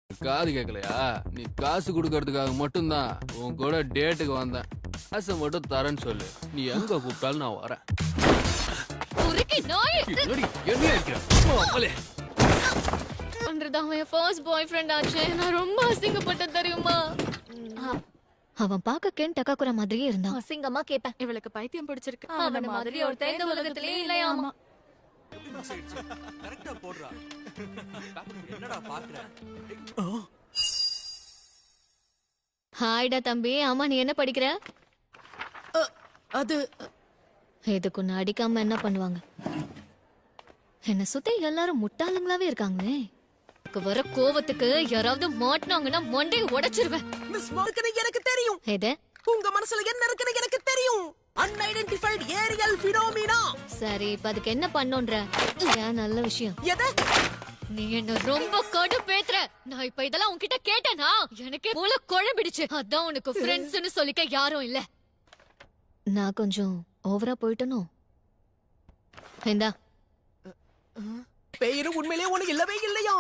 காது கேட்கலையா? நீ காசு கொடுக்கறதுக்காக மட்டும்தான் உன் கூட டேட்டுக்கு வந்தேன். காசை மட்டும் தரேன்னு சொல்லு. நீ எங்க கூப்பிட்டாலும் நான் வரேன். நான் ரொம்ப அசிங்கப்பட்டேன் தெரியுமா? அவன் பாக்க கென் டக்காக்குற மாதிரியே இருந்தான். அசிங்கமா கேப்பேன். இவளுக்கு பைத்தியம் பிடிச்சிருக்கு. அவன மாதிரி ஒருத்தன் இந்த உலகத்திலே இல்லையாமா. கரெக்டா போடுறா. என்னடா பாக்குற? ஹாய்டா தம்பி. ஆமா, நீ என்ன படிக்கிற? அது இதுக்கு உன்னை அடிக்காம என்ன பண்ணுவாங்க? என்ன சுத்தி எல்லாரும் முட்டாளுங்களாவே இருக்காங்களே. வர கோவத்துக்கு யாராவது மாட்டினாங்கன்னா மண்டையை உடைச்சிருவேன். மிஸ் மார்க்கனே எனக்கு தெரியும். எது? உங்க மனசுல என்ன இருக்குன்னு எனக்கு தெரியும். Unidentified aerial phenomena. சரி, இப்ப அதுக்கு என்ன பண்ணோன்ற? ஏன் நல்ல விஷயம். எது? நீ என்ன ரொம்ப கடுப்பேத்துற. நான் இப்ப இதெல்லாம் உன்கிட்ட கேட்டேனா எனக்கே போல குழம்பிடுச்சு. அதான் உனக்கு ஃப்ரெண்ட்ஸ்னு சொல்லிக்க யாரும் இல்ல. நான் கொஞ்சம் ஓவரா போயிட்டனோ? இந்தா. பேரு உண்மையிலேயே உனக்கு இல்லவே இல்லையா?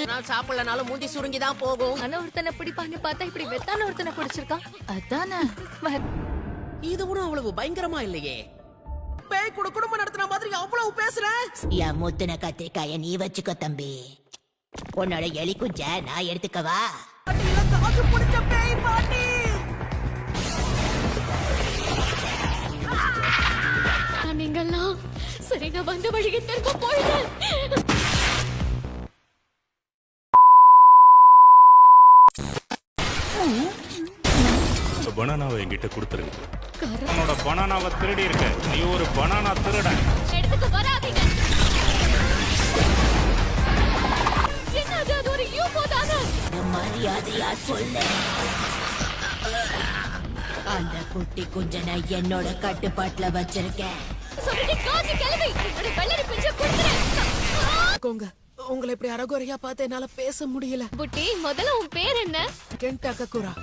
நான் சாப்பிடலனாலும் மூஞ்சி சுருங்கிதான் போகும். ஆனா ஒருத்தனை பிடிப்பான்னு பார்த்தா இப்படி வெத்தான ஒருத்தனை பிடிச்சிருக்கான். அதானே. இது ஒன்றும் அவ்வளவு பயங்கரமா இல்லையே. பேய் கூட குடும்பம் நடத்துன மாதிரி அவ்வளவு பேசுற. என் முத்துன கத்திரிக்காய நீ வச்சுக்கோ தம்பி. உன்னோட எலி குஞ்ச நான் எடுத்துக்கவா? காசு பிடிச்ச பேய் பாட்டி. நீங்கெல்லாம் சரி, நான் வந்த வழிக்கு திரும்ப போயிடுறேன். பனானாவை என்கிட்ட கொடுத்துருங்க. உன்னோட பனானாவை திருடி இருக்க. நீ ஒரு பனானா திருடன். எடுத்துக்கு வராதீங்க. என்னது? அது ஒரு யூஃபோ தானே? மரியாதையா சொல்லு. அந்த குட்டி குஞ்சனை என்னோட கட்டுப்பாட்டுல வச்சிருக்கேன். சொல்லிட்டு காசு கிளம்பி என்னோட வெள்ளரி பிஞ்சை கொடுத்துறேன். உங்களை இப்படி அரகுறையா பார்த்து என்னால பேச முடியல. புட்டி, முதல்ல உன் பேர் என்ன? கென்டாக்ககுரா.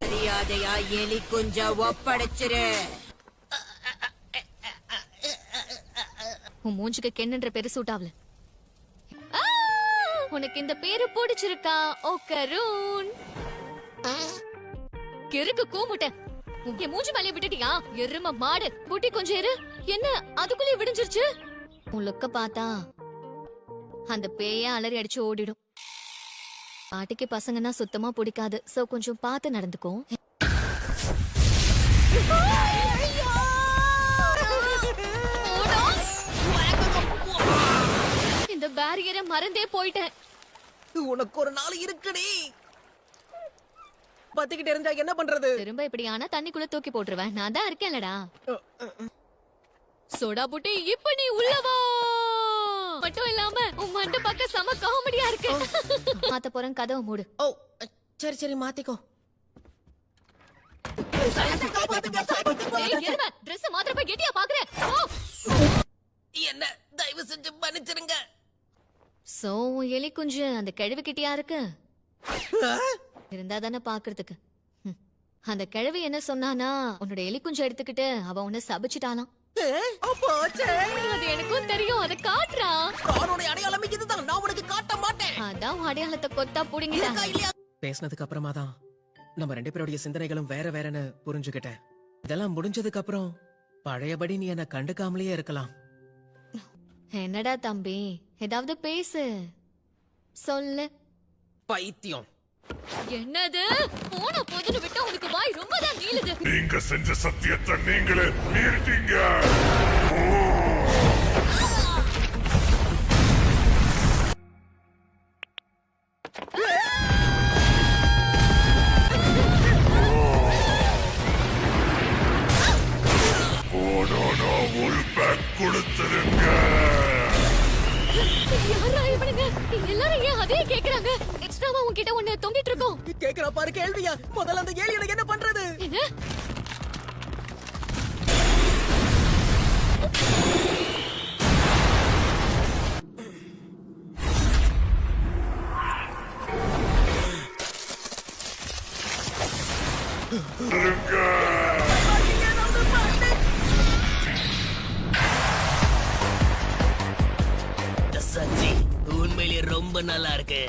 மரியாதையா எலி குஞ்ச ஒப்படைச்சிரு. உன் மூஞ்சுக்கு கென்னுன்ற பேரு சூட் ஆகல. உனக்கு இந்த பேரு பிடிச்சிருக்கா? ஓ கருண். கிறுக்கு கூமுட்ட. உங்க மூஞ்சி மேலே விட்டுட்டியா? எரும மாடு. புட்டி கொஞ்சம் இரு. என்ன அதுக்குள்ளே விடிஞ்சிருச்சு? உன் லுக்க பார்த்தா அந்த பேய அலறி அடிச்சு ஓடிடும். பாட்டிக்கு பசங்கன்னா சுத்தமா பிடிக்காது. சோ கொஞ்சம் பார்த்து நடந்துக்கோ. இந்த பேரியரை மறந்தே போயிட்டேன். உனக்கு ஒரு நாள் இருக்குடி. பத்திக்கிட்டு இருந்தா என்ன பண்றது? திரும்ப இப்படி ஆனா தண்ணிக்குள்ள தூக்கி போட்டுருவேன். நான் தான் இருக்கேன்லடா. சோடா புட்டி, இப்ப நீ உள்ளவா மட்டும் இல்லாம உன் மண்டை பக்க செம காமெடியா இருக்கு. மாத்த போறேன், கதவை மூடு. ஓ சரி சரி, மாத்திக்கோ. Dress மாத்திரப்ப கெட்டியா பாக்குறேன். என்ன தயவு செஞ்சு மன்னிச்சிருங்க. சோ எலி குஞ்சு அந்த கிழவி கிட்டியா இருக்கு. இருந்தா தானே பாக்குறதுக்கு. அந்த கிழவி என்ன சொன்னானா, உன்னோட எலி குஞ்சு எடுத்துக்கிட்டு அவ உன்னை சபிச்சுட்டாலாம். அது எனக்கும் தெரியும். அதை காட்டுறா. அடையாளம் இதுதான். நான் உனக்கு காட்ட மாட்டேன். அதான் அடையாளத்தை கொத்தா புடிங்கிட்டாங்க. பேசினதுக்கு அப்புறமா தான் நம்ம ரெண்டு பேருடைய சிந்தனைகளும் வேற வேறன்னு புரிஞ்சுக்கிட்டேன். இதெல்லாம் முடிஞ்சதுக்கு அப்புறம் பழையபடி நீ என்ன கண்டுக்காமலேயே இருக்கலாம். என்னடா தம்பி, ஏதாவது பேசு. சொல்லு. பைத்தியம். என்னது? போன போதுன்னு விட்டா உனக்கு வாய் ரொம்ப தான் நீளுது. நீங்க செஞ்ச சத்தியத்தை நீங்களே மீறிட்டீங்க. கொடுத்துருங்க. யாரா இவனுங்க? எல்லாரும் ஏன் அதே கேக்குறாங்க? எக்ஸ்ட்ராவா உன்கிட்ட ஒண்ணு தொங்கிட்டு இருக்கோம். கேக்குற பாரு கேள்வியா? முதல்ல அந்த ஏலியனை என்ன பண்றது? என்ன? ரொம்ப நல்லா இருக்கு.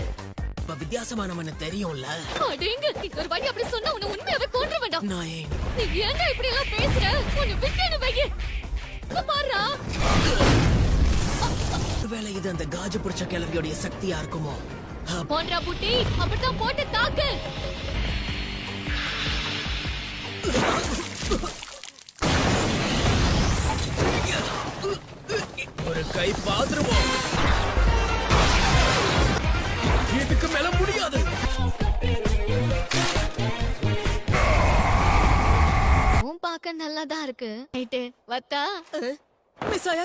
இப்ப வித்தியாசமானவன்னு தெரியும்ல. அடேங்க இன்னொரு வாட்டி அப்படி சொன்னா உன்னை உண்மையாவே கொன்று வேண்டாம். நான் ஏன் நீ ஏன்டா இப்படி எல்லாம் பேசுற? உன்னை விட்டேன்னு வையே. இங்க பாருடா. ஒருவேளை இது அந்த காஜு புடிச்ச கிளவியோட சக்தியா இருக்குமோ? போன்றா புட்டி அப்படித்தான் போட்டு தாக்கு. ஒரு கை பாத்துருவோம். இதுக்கு மேல முடியாது. உன் பார்க்க நல்லாதான் இருக்கு. ரைட்டு வத்தா. மிஸ் ஆயா